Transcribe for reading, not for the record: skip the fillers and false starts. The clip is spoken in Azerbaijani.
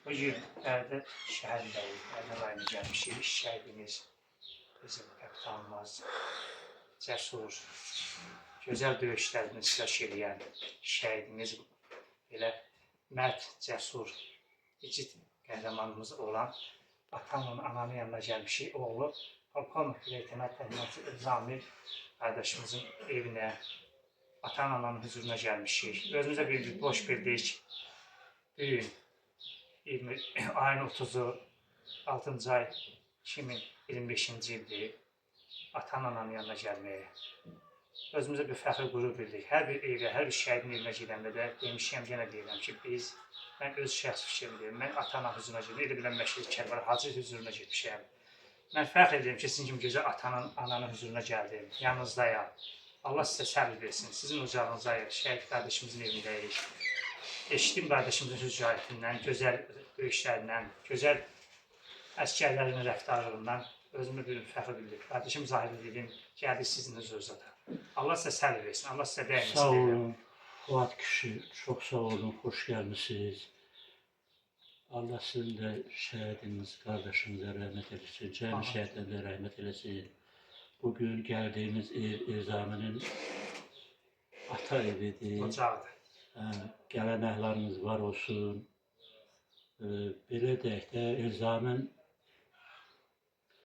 Bugün Bərdə şəhərindəyik, Bərdə rayona gəlmişik. Şəhidimiz bizim kapitanımız, cəsur, gözəl döyüşlərində iştirak edən şəhidimiz, belə mərd, cəsur, igid qəhrəmanımız olan atamla anamın yanına gəlmişik. Oğlu Polkovnik Leytenant Təhmat Zamir qardaşımızın evinə, atan ananın huzuruna gəlmişik. Özümüzə bildik, boş bildik. Bugün ayın 30'u 6. ay 2025-ci ildir. Atan ananın yanına gəlməyə. Özümüzə bir fəxr qürur bildik. Hər bir evə, hər bir şəhidin evinə gedəndə də demişəm, yenə deyirəm ki, mən öz şəxs fikrimi deyirəm. Mən ata-ana huzuruna gedim, elə biləm Məşədi Kərbəlayi Hacı huzuruna getmişəm. Mən fəxr edirəm ki, sizin kimi gözəl atanın, ananın huzuruna gəldim, yanınızdayam. Allah sizə səbir versin, sizin ocağınızdayıq, şəhid qardaşımızın evindəyik. Eşitdim qardaşımızın hücrətindən, gözəl döyüşlərindən, gözəl əskərlərin rəftarlarından özümü bir fəxr bildim. Qardaşım Zahir dedim, gəldik sizin huzurunuza da. Allah sizə səbir versin, Allah sizə dəyməsin. Sağ olun, Fuat kişi, çok sağ olun, hoş gelmişsiniz. Allah sizin de şəhidiniz, qardaşınıza rəhmət eləsin, cəmi şəhidlərə rəhmət eləsin. Bugün geldiğimiz ev Erzami'nin ata evidir. Ocağıdır. Gələn əhlarınız var olsun. Belə deyək də, Erzamin